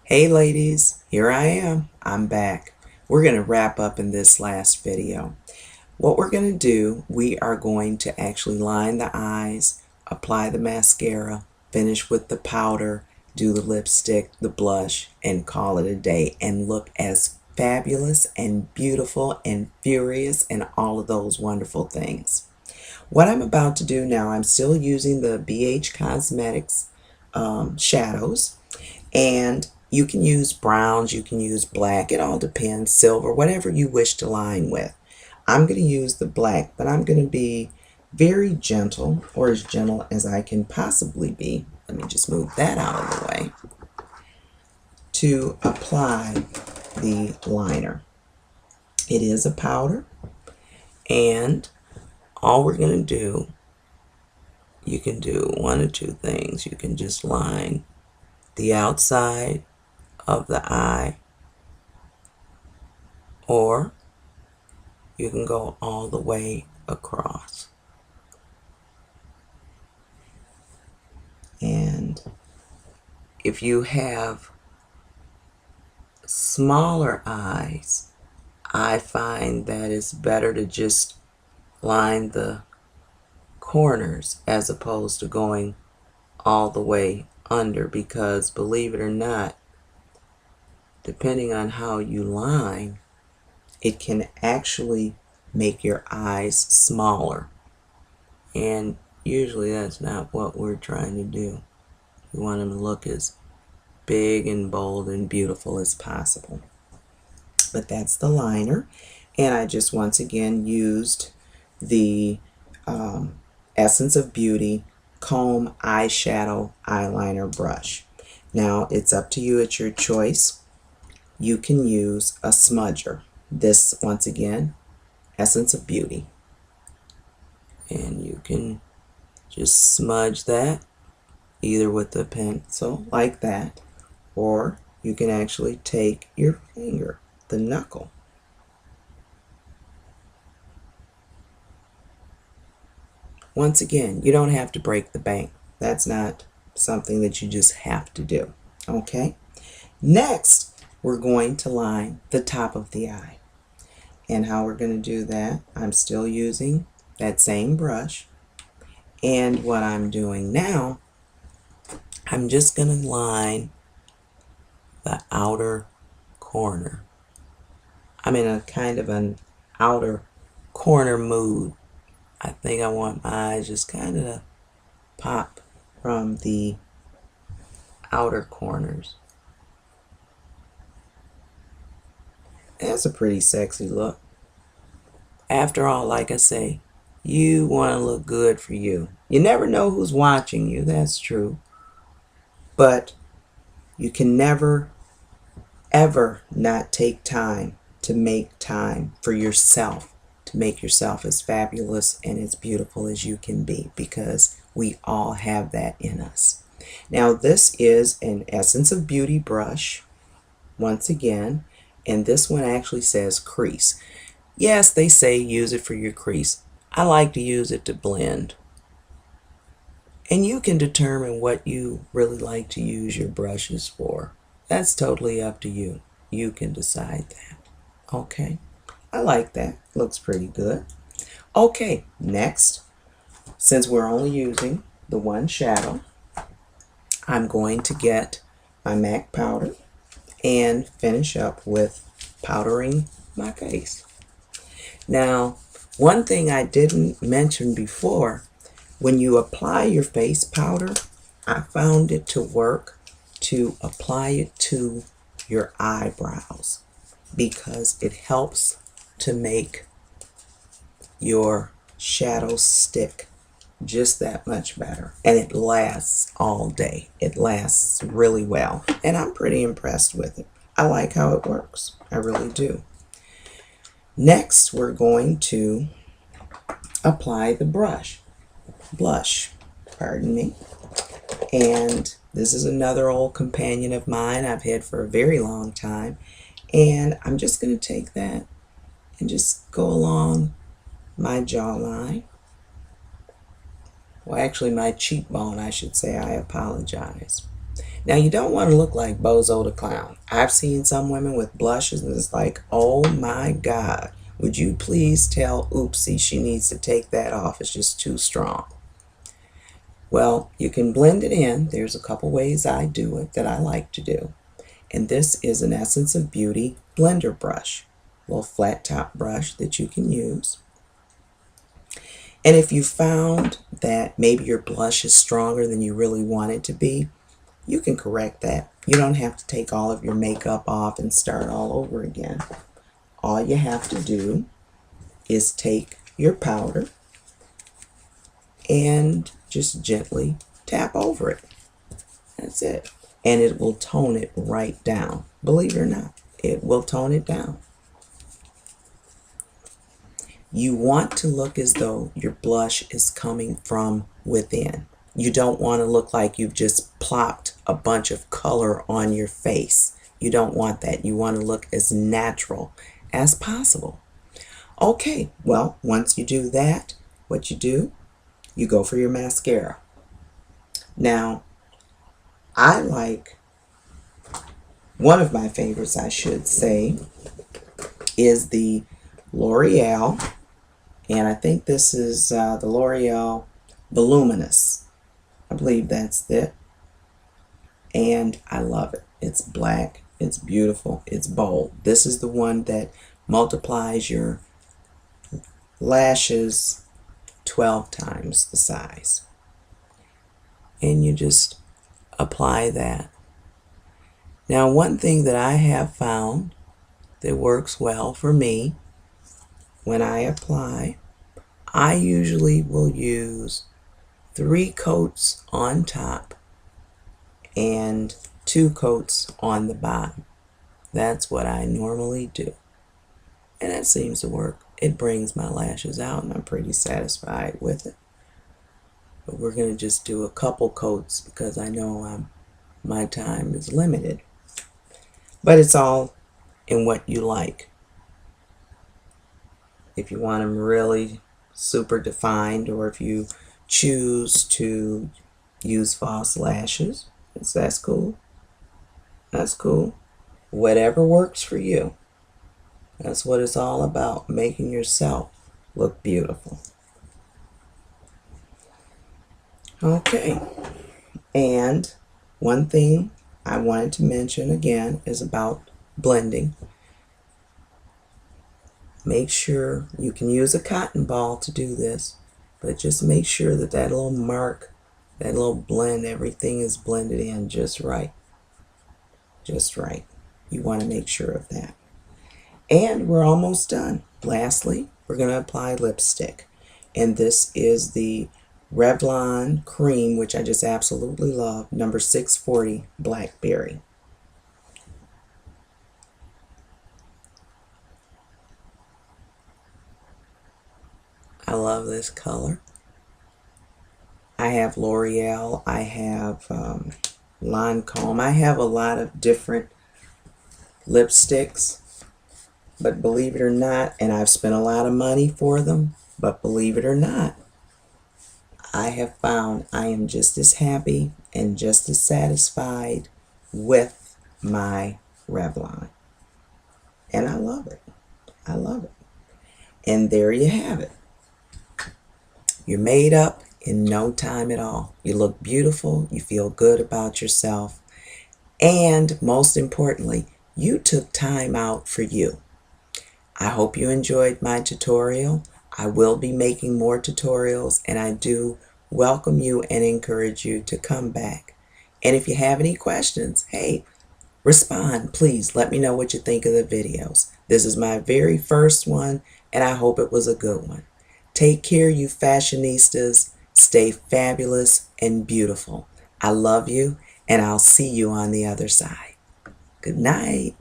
Hey ladies, here I am. I'm back. We're going to wrap up in this last video. What we're going to do, we are going to actually line the eyes, apply the mascara, finish with the powder, do the lipstick, the blush, and call it a day and look as fabulous and beautiful and furious and all of those wonderful things. What I'm about to do now, I'm still using the BH Cosmetics shadows, and you can use browns, you can use black, it all depends, silver, whatever you wish to line with. I'm going to use the black, but I'm going to be very gentle, or as gentle as I can possibly be. Let me just move that out of the way to apply the liner. It is a powder, and all we're going to do, you can do one or two things. You can just line the outside of the eye, or you can go all the way across. And if you have smaller eyes, I find that it's better to just line the corners as opposed to going all the way under, because believe it or not, depending on how you line, it can actually make your eyes smaller, and usually that's not what we're trying to do. We want them to look as big and bold and beautiful as possible. But that's the liner, and I just once again used the Essence of Beauty Comb Eyeshadow Eyeliner Brush. Now it's up to you, it's your choice. You can use a smudger. This, once again, Essence of Beauty. And you can just smudge that either with a pencil like that, or you can actually take your finger, the knuckle, once again, you don't have to break the bank. That's not something that you just have to do. Okay? Next, we're going to line the top of the eye. And how we're going to do that, I'm still using that same brush. And what I'm doing now, I'm just going to line the outer corner. I'm in a kind of an outer corner mood. I think I want my eyes just kind of to pop from the outer corners. That's a pretty sexy look. After all, like I say, you want to look good for you. You never know who's watching you, that's true. But you can never, ever not take time to make time for yourself, to make yourself as fabulous and as beautiful as you can be, because we all have that in us. Now this is an Essence of Beauty brush, once again, and this one actually says crease. Yes, they say use it for your crease. I like to use it to blend. And you can determine what you really like to use your brushes for. That's totally up to you. You can decide that. Okay, I like that. Looks pretty good. Okay, next, since we're only using the one shadow, I'm going to get my MAC powder and finish up with powdering my face. Now, one thing I didn't mention before, when you apply your face powder, I found it to work to apply it to your eyebrows, because it helps to make your shadows stick just that much better, and it lasts all day. It lasts really well, and I'm pretty impressed with it. I like how it works. I really do. Next, we're going to apply the blush, pardon me. And this is another old companion of mine I've had for a very long time. And I'm just going to take that and just go along my jawline. Well, actually my cheekbone, I should say. I apologize. Now, you don't want to look like Bozo the Clown. I've seen some women with blushes and it's like, oh my God, would you please tell Oopsie she needs to take that off? It's just too strong. Well, you can blend it in. There's a couple ways I do it that I like to do. And this is an Essence of Beauty blender brush, a little flat top brush that you can use. And if you found that maybe your blush is stronger than you really want it to be, you can correct that. You don't have to take all of your makeup off and start all over again. All you have to do is take your powder and just gently tap over it. That's it. And it will tone it right down. Believe it or not, it will tone it down. You want to look as though your blush is coming from within. You don't want to look like you've just plopped a bunch of color on your face. You don't want that. You want to look as natural as possible. Okay, well, once you do that, what you do, you go for your mascara. Now, I like, one of my favorites, I should say, is the L'Oreal, and I think this is the L'Oreal Voluminous. I believe that's it. And I love it. It's black, it's beautiful, it's bold. This is the one that multiplies your lashes 12 times the size. And you just apply that. Now, one thing that I have found that works well for me when I apply, I usually will use 3 coats on top and 2 coats on the bottom. That's what I normally do. And that seems to work. It brings my lashes out and I'm pretty satisfied with it. But we're going to just do a couple coats because I know my time is limited. But it's all in what you like. If you want them really super defined, or if you choose to use false lashes, that's cool. That's cool. Whatever works for you. That's what it's all about, making yourself look beautiful. Okay, and one thing I wanted to mention again is about blending. Make sure you can use a cotton ball to do this, but just make sure that that little mark, that little blend, everything is blended in just right. Just right. You want to make sure of that. And we're almost done. Lastly, we're going to apply lipstick. And this is the Revlon Cream, which I just absolutely love, number 640 Blackberry. I love this color. I have L'Oreal, I have Lancome. I have a lot of different lipsticks, but believe it or not, and I've spent a lot of money for them, but believe it or not, I have found I am just as happy and just as satisfied with my Revlon. And I love it. I love it. And there you have it. You're made up in no time at all. You look beautiful. You feel good about yourself. And most importantly, you took time out for you. I hope you enjoyed my tutorial. I will be making more tutorials, and I do welcome you and encourage you to come back. And if you have any questions, hey, respond, please. Let me know what you think of the videos. This is my very first one, and I hope it was a good one. Take care, you fashionistas. Stay fabulous and beautiful. I love you, and I'll see you on the other side. Good night.